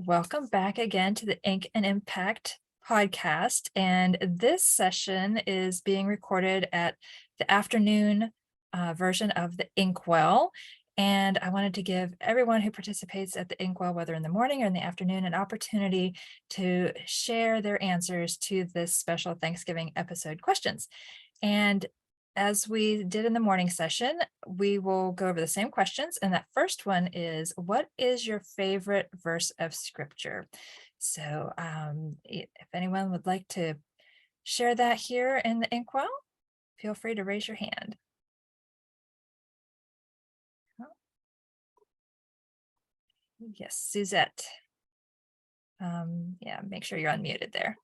Welcome back again to the Ink and Impact podcast. And this session is being recorded at the afternoon version of the Inkwell. And I wanted to give everyone who participates at the Inkwell, whether in the morning or in the afternoon, an opportunity to share their answers to this special Thanksgiving episode questions. And as we did in the morning session, we will go over the same questions. And that first one is, what is your favorite verse of scripture? So if anyone would like to share that here in the Inkwell, feel free to raise your hand. Yes, Suzette. Yeah, make sure you're unmuted there.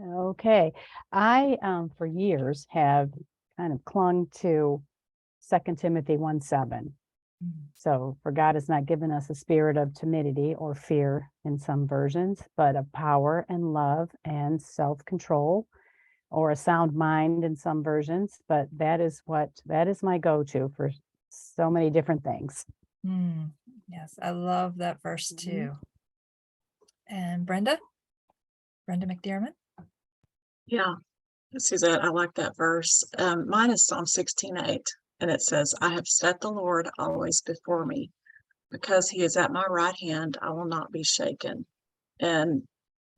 Okay. I, for years, have kind of clung to 2 Timothy 1:7. So, for God has not given us a spirit of timidity or fear in some versions, but of power and love and self-control, or a sound mind in some versions. But that is my go-to for so many different things. Yes, I love that verse too. And Brenda McDermott. Yeah, Suzette, I like that verse. Mine is Psalm 16:8, and it says, I have set the Lord always before me. Because he is at my right hand, I will not be shaken. And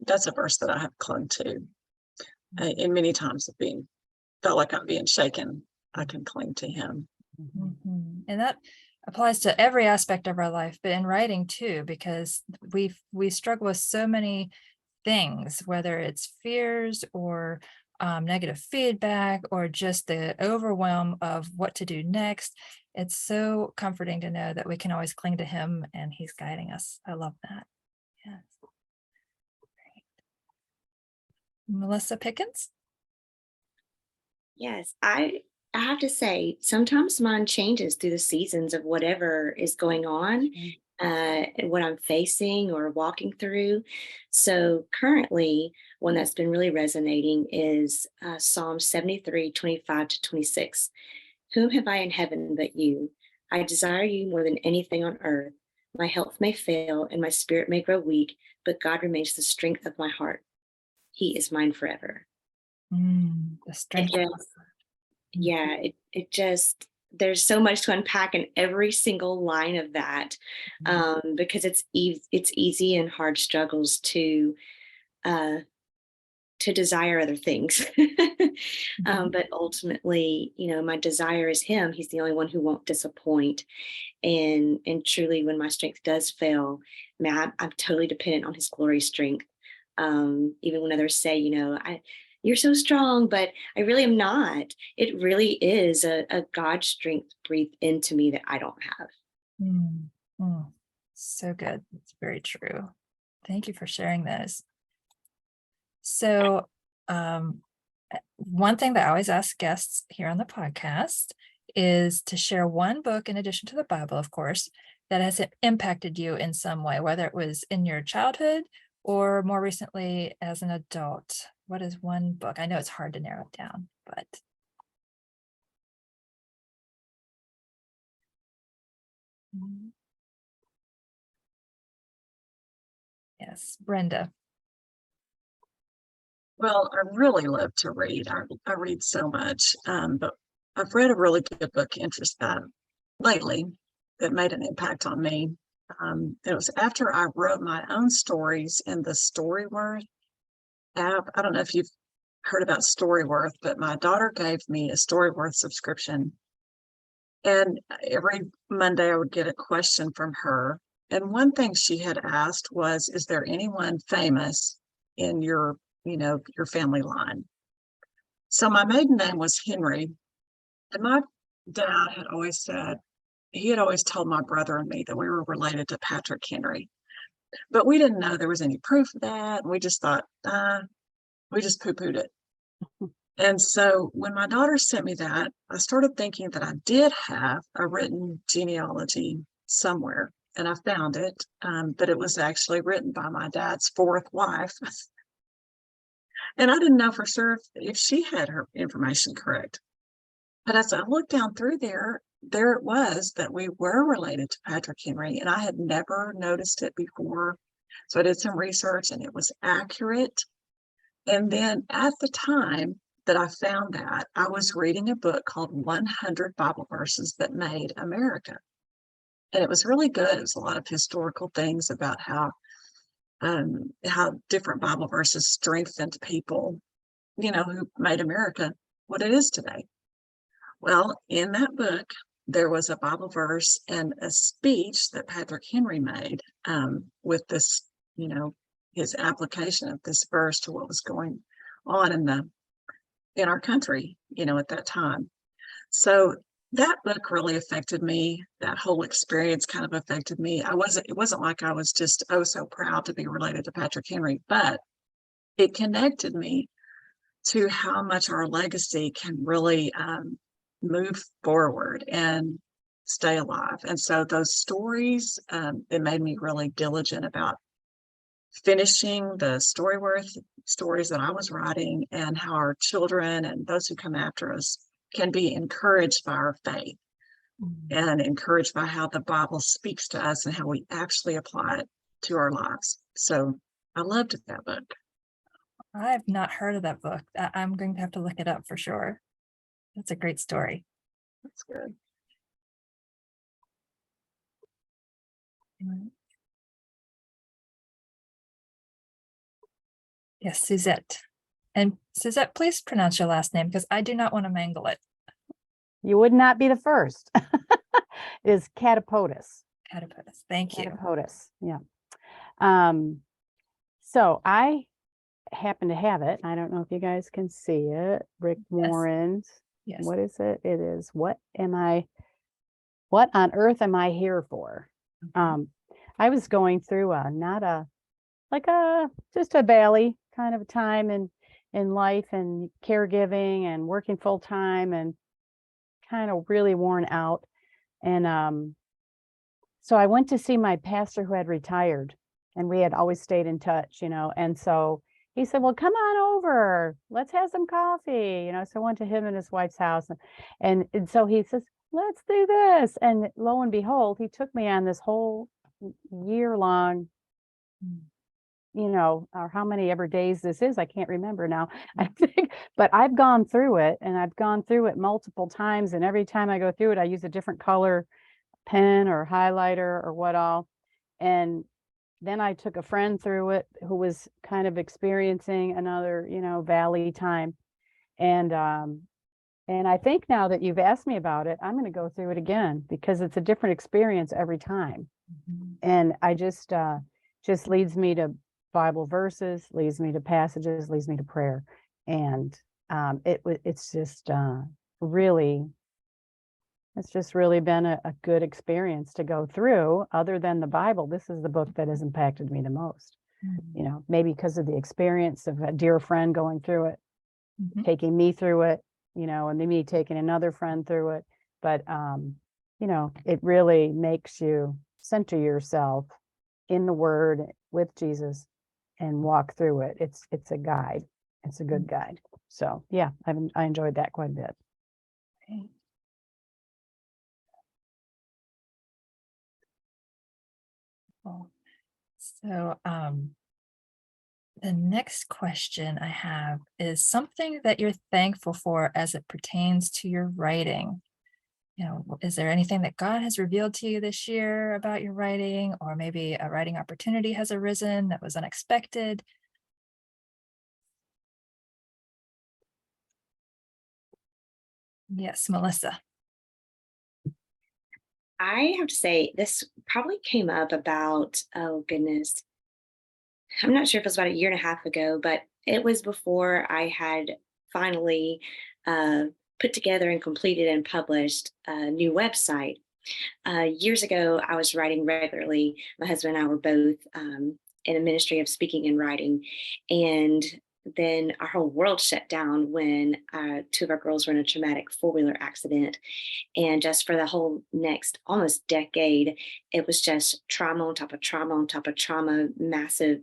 that's a verse that I have clung to. And many times of felt like I'm being shaken, I can cling to him. And that applies to every aspect of our life, but in writing too, because we struggle with so many things, whether it's fears or negative feedback or just the overwhelm of what to do next. It's so comforting to know that we can always cling to him and he's guiding us. I love that. Yes. Great. Melissa Pickens. Yes, I have to say, sometimes mine changes through the seasons of whatever is going on, and what I'm facing or walking through. So currently, one that's been really resonating is Psalm 73:25-26. Whom have I in heaven but you? I desire you more than anything on earth. My health may fail and my spirit may grow weak, but God remains the strength of my heart. He is mine forever. The strength. Yeah, it just, there's so much to unpack in every single line of that, because it's easy and hard struggles to desire other things. But ultimately, my desire is him. He's the only one who won't disappoint. And truly, when my strength does fail, man, I'm totally dependent on his glory strength. Even when others say, you're so strong, but I really am not. It really is a God strength breathed into me that I don't have. So good. It's very true. Thank you for sharing those. So one thing that I always ask guests here on the podcast is to share one book, in addition to the Bible, of course, that has impacted you in some way, whether it was in your childhood or more recently as an adult. What is one book? I know it's hard to narrow it down, but. Yes, Brenda. Well, I really love to read. I read so much, but I've read a really good book lately that made an impact on me. It was after I wrote my own stories in the Storyworth app. I don't know if you've heard about Storyworth, but my daughter gave me a Storyworth subscription. And every Monday I would get a question from her. And one thing she had asked was, is there anyone famous in your family line? So my maiden name was Henry. And my dad had always told my brother and me that we were related to Patrick Henry. But we didn't know there was any proof of that. And we just thought, we just poo-pooed it. And so when my daughter sent me that, I started thinking that I did have a written genealogy somewhere. And I found it, but it was actually written by my dad's fourth wife. And I didn't know for sure if she had her information correct. But as I looked down through there it was that we were related to Patrick Henry, and I had never noticed it before. So I did some research and it was accurate. And then at the time that I found that, I was reading a book called 100 Bible Verses That Made America. And it was really good. It was a lot of historical things about how different Bible verses strengthened people, who made America what it is today. Well, in that book, there was a Bible verse and a speech that Patrick Henry made with this, his application of this verse to what was going on in our country, at that time. So that book really affected me. That whole experience kind of affected me. It wasn't like I was just, oh, so proud to be related to Patrick Henry, but it connected me to how much our legacy can really move forward and stay alive. And so those stories, it made me really diligent about finishing the stories that I was writing, and how our children and those who come after us can be encouraged by our faith and encouraged by how the Bible speaks to us and how we actually apply it to our lives. So I loved that book. I've not heard of that book. I'm going to have to look it up for sure. That's a great story. That's good. Yes, Suzette. And Suzette, please pronounce your last name because I do not want to mangle it. You would not be the first. It is Catapodus. Catapodus. Thank you. Catapodus, yeah. So I happen to have it. I don't know if you guys can see it. Rick Warren's. Yes. What is it? It is what on earth am I here for? I was going through just a valley kind of a time in life and caregiving and working full time and kind of really worn out. And so I went to see my pastor who had retired, and we had always stayed in touch, and so he said, well, come on over, let's have some coffee, so I went to him and his wife's house, and so he says, let's do this. And lo and behold, he took me on this whole year-long, or how many ever days this is, I can't remember now, I think, but I've gone through it, and I've gone through it multiple times, and every time I go through it, I use a different color pen or highlighter or what all. And then I took a friend through it who was kind of experiencing another, valley time. And I think now that you've asked me about it, I'm going to go through it again because it's a different experience every time. And I just leads me to Bible verses, leads me to passages, leads me to prayer. And it's just really been a good experience to go through. Other than the Bible, this is the book that has impacted me the most. Maybe because of the experience of a dear friend going through it, taking me through it, and me taking another friend through it. But it really makes you center yourself in the Word with Jesus and walk through it. It's a guide. It's a good guide. So yeah, I enjoyed that quite a bit. Okay. So the next question I have is something that you're thankful for as it pertains to your writing. Is there anything that God has revealed to you this year about your writing, or maybe a writing opportunity has arisen that was unexpected? Yes, Melissa. I have to say, this probably came up about, oh goodness, I'm not sure if it was about a year and a half ago, but it was before I had finally put together and completed and published a new website. Years ago, I was writing regularly. My husband and I were both in a ministry of speaking and writing. And then our whole world shut down when two of our girls were in a traumatic four-wheeler accident. And just for the whole next almost decade, it was just trauma on top of trauma on top of trauma, massive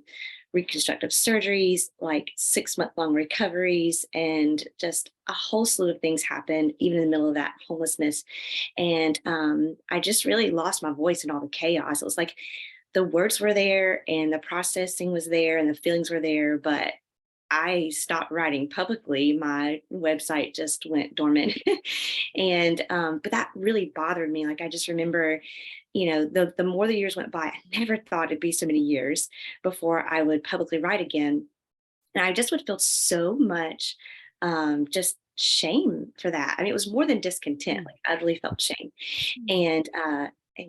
reconstructive surgeries, like 6-month-long recoveries, and just a whole slew of things happened, even in the middle of that homelessness. And I just really lost my voice in all the chaos. It was like the words were there and the processing was there and the feelings were there, but I stopped writing publicly. My website just went dormant. And but that really bothered me. Like I just remember, the more the years went by, I never thought it'd be so many years before I would publicly write again. And I just would feel so much just shame for that. I mean, it was more than discontent. Like I really felt shame. And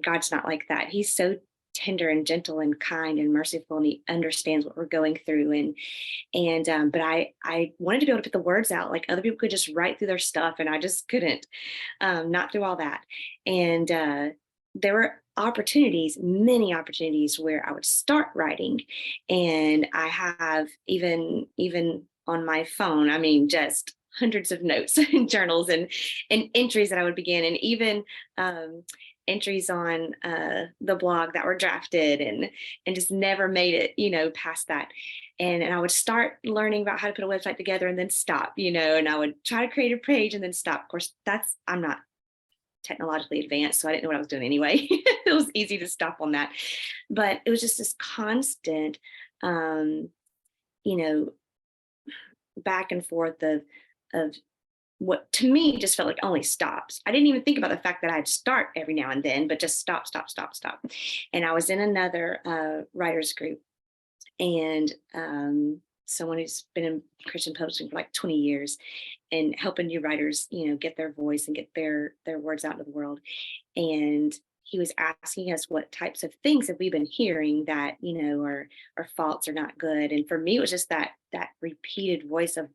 God's not like that. He's so tender and gentle and kind and merciful, and he understands what we're going through. But I wanted to be able to put the words out. Like other people could just write through their stuff, and I just couldn't, not through all that. And there were opportunities, many opportunities, where I would start writing, and I have even on my phone, I mean, just hundreds of notes and journals and entries that I would begin, and even entries on the blog that were drafted and just never made it, past that. And I would start learning about how to put a website together and then stop, and I would try to create a page and then stop. Of course, I'm not technologically advanced, so I didn't know what I was doing anyway. It was easy to stop on that. But it was just this constant, you know, back and forth of what to me just felt like only stops. I didn't even think about the fact that I'd start every now and then, but just stop, stop, stop, stop. And I was in another writers group, and someone who's been in Christian publishing for like 20 years and helping new writers, get their voice and get their words out into the world. And he was asking us what types of things have we been hearing that are faults or not good. And for me, it was just that repeated voice of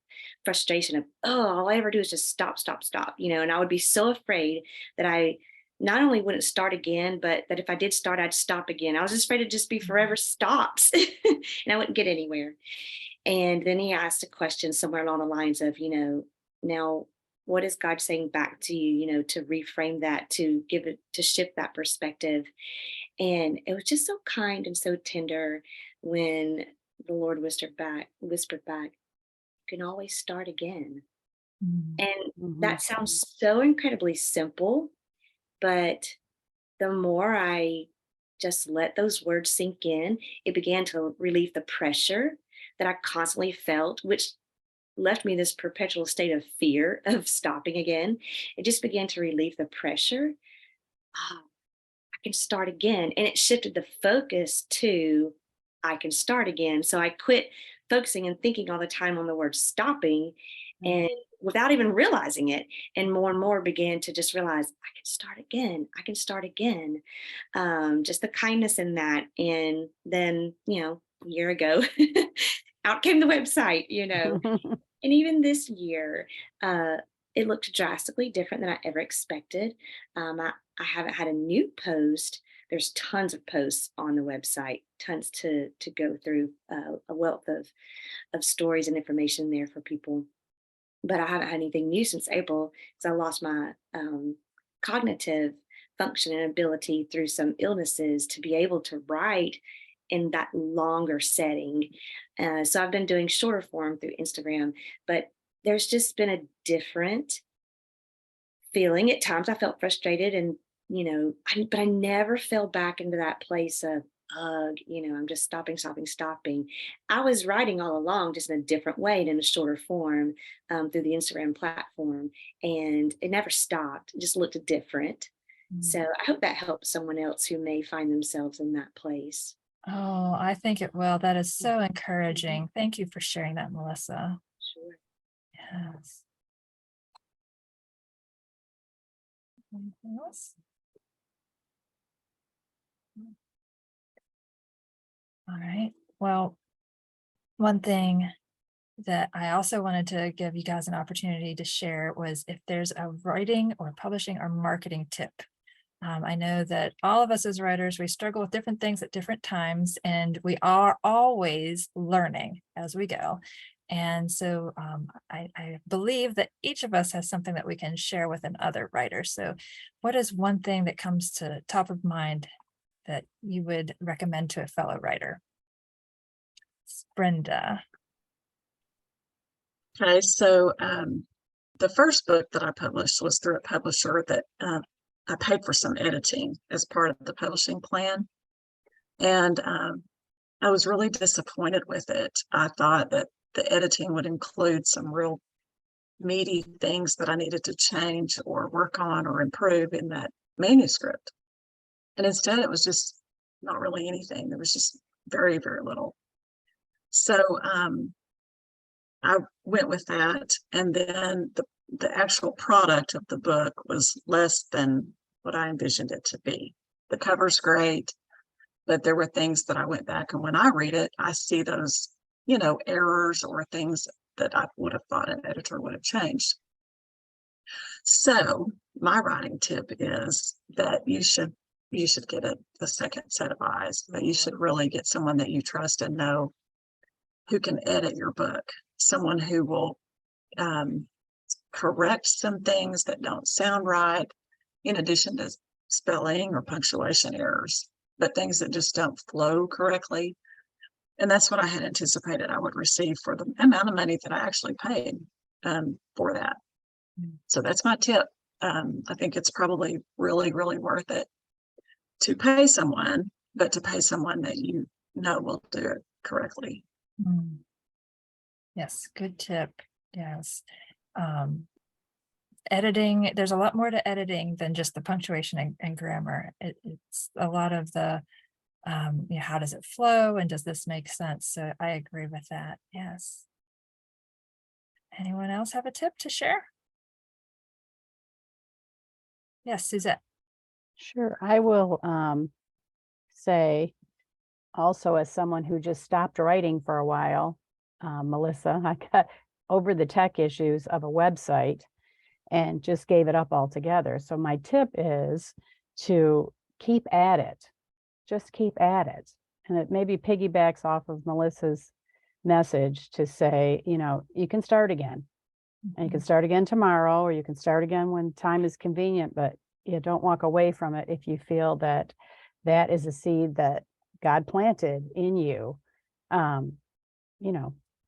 frustration of, oh, all I ever do is just stop, stop, stop. And I would be so afraid that I not only wouldn't start again, but that if I did start, I'd stop again. I was just afraid it'd just be forever stops and I wouldn't get anywhere. And then he asked a question somewhere along the lines of, now what is God saying back to you, to reframe that, to give it, to shift that perspective. And it was just so kind and so tender when the Lord whispered back, you can always start again. Mm. And Mhm. that sounds so incredibly simple, but the more I just let those words sink in, it began to relieve the pressure that I constantly felt, which left me this perpetual state of fear of stopping again. It just began to relieve the pressure. Ah, I can start again. And it shifted the focus to I can start again. So I quit focusing and thinking all the time on the word stopping, and without even realizing it, and more began to just realize I can start again. I can start again. Just the kindness in that. And then, a year ago, out came the website, And even this year, it looked drastically different than I ever expected. I haven't had a new post. There's tons of posts on the website, tons to go through, a wealth of stories and information there for people. But I haven't had anything new since April because I lost my cognitive function and ability through some illnesses to be able to write in that longer setting. So I've been doing shorter form through Instagram, but there's just been a different feeling. At times I felt frustrated and, but I never fell back into that place of, ugh, I'm just stopping, stopping, stopping. I was writing all along, just in a different way and in a shorter form, through the Instagram platform. And it never stopped, it just looked different. So I hope that helps someone else who may find themselves in that place. Oh, I think it will. That is so encouraging. Thank you for sharing that, Melissa. Sure. Yes. Anything else? All right. Well, one thing that I also wanted to give you guys an opportunity to share was if there's a writing or publishing or marketing tip. I know that all of us as writers, we struggle with different things at different times, and we are always learning as we go. And so I believe that each of us has something that we can share with another writer. So what is one thing that comes to top of mind that you would recommend to a fellow writer? Brenda. Okay, so the first book that I published was through a publisher that I paid for some editing as part of the publishing plan. And I was really disappointed with it. I thought that the editing would include some real meaty things that I needed to change or work on or improve in that manuscript. And instead, it was just not really anything. There was just very, very little. So I went with that. And then the actual product of the book was less than what I envisioned it to be. The cover's great, but there were things that I went back and when I read it, I see those, errors or things that I would have thought an editor would have changed. So my writing tip is that you should get a second set of eyes, that you should really get someone that you trust and know who can edit your book, someone who will correct some things that don't sound right, in addition to spelling or punctuation errors, but things that just don't flow correctly. And that's what I had anticipated I would receive for the amount of money that I actually paid for that. So that's my tip. I think it's probably really, really worth it to pay someone, but to pay someone that you know will do it correctly. Yes, good tip. Yes. Editing, there's a lot more to editing than just the punctuation and grammar. It's a lot of the, how does it flow and does this make sense? So I agree with that. Yes. Anyone else have a tip to share? Yes, Suzette. Sure. I will say also, as someone who just stopped writing for a while, Melissa, I got over the tech issues of a website and just gave it up altogether. So my tip is to keep at it. Just keep at it. And it maybe piggybacks off of Melissa's message to say, you can start again. And you can start again tomorrow, or you can start again when time is convenient, but you don't walk away from it if you feel that that is a seed that God planted in you.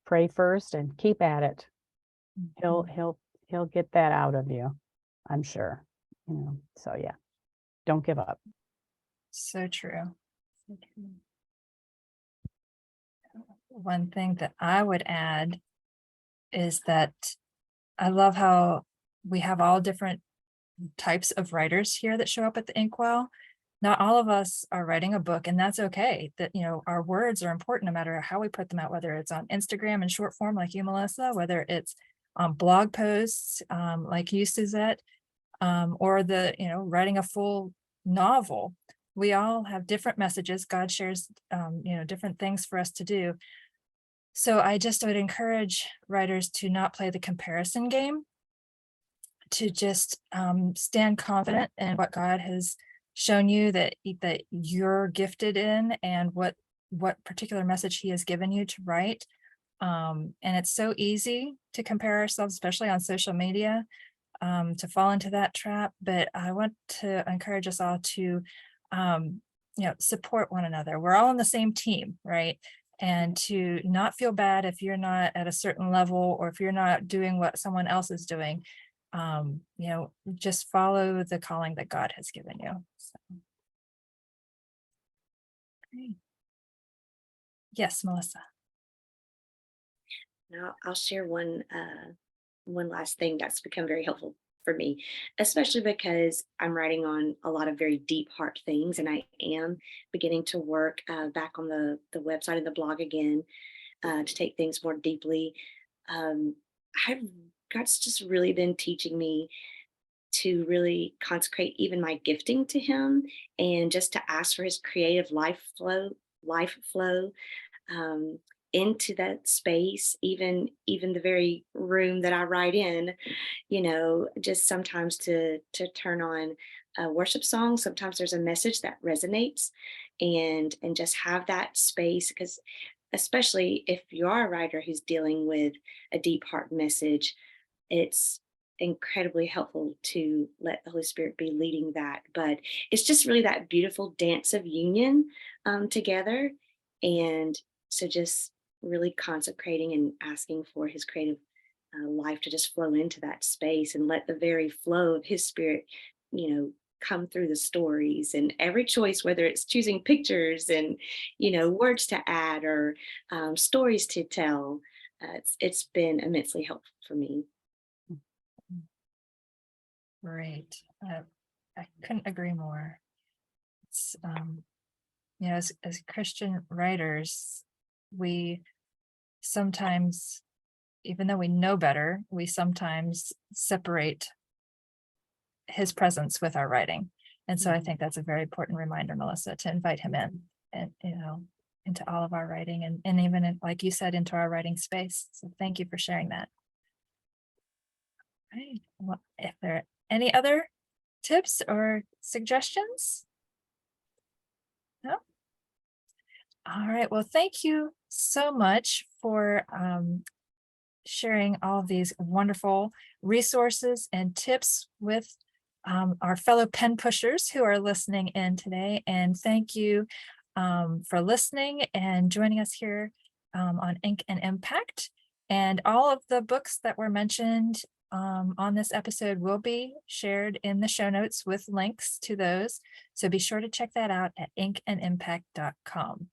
Pray first and keep at it. He'll get that out of you, I'm sure. So yeah, don't give up. So true. So true. One thing that I would add is that I love how we have all different types of writers here that show up at the Inkwell. Not all of us are writing a book, and that's okay. That, our words are important no matter how we put them out, whether it's on Instagram in short form like you, Melissa, whether it's on blog posts like you, Suzette, or writing a full novel. We all have different messages. God shares, different things for us to do. So I just would encourage writers to not play the comparison game, to just stand confident in what God has shown you that you're gifted in, and what particular message he has given you to write. And it's so easy to compare ourselves, especially on social media, to fall into that trap. But I want to encourage us all to support one another. We're all on the same team, right? And to not feel bad if you're not at a certain level, or if you're not doing what someone else is doing. Just follow the calling that God has given you. So. Great. Yes, Melissa. Now I'll share one last thing that's become very helpful for me, especially because I'm writing on a lot of very deep heart things, and I am beginning to work back on the website and the blog again to take things more deeply. I've God's just really been teaching me to really consecrate even my gifting to him, and just to ask for his creative life flow um, into that space, even the very room that I write in. Just sometimes to turn on a worship song. Sometimes there's a message that resonates, and just have that space, because especially if you are a writer who's dealing with a deep heart message, it's incredibly helpful to let the Holy Spirit be leading that. But it's just really that beautiful dance of union together. And so just really consecrating and asking for his creative life to just flow into that space, and let the very flow of his spirit, come through the stories, and every choice, whether it's choosing pictures and, words to add or stories to tell, it's been immensely helpful for me. Great. I couldn't agree more. It's, as Christian writers, we sometimes, even though we know better, we sometimes separate his presence with our writing. And so I think that's a very important reminder, Melissa, to invite him in and, into all of our writing and even, like you said, into our writing space. So thank you for sharing that. Right. Well, if there are any other tips or suggestions? No? All right. Well, thank you so much for sharing all of these wonderful resources and tips with our fellow pen pushers who are listening in today. And thank you for listening and joining us here on Ink and Impact. And all of the books that were mentioned on this episode will be shared in the show notes with links to those. So be sure to check that out at inkandimpact.com.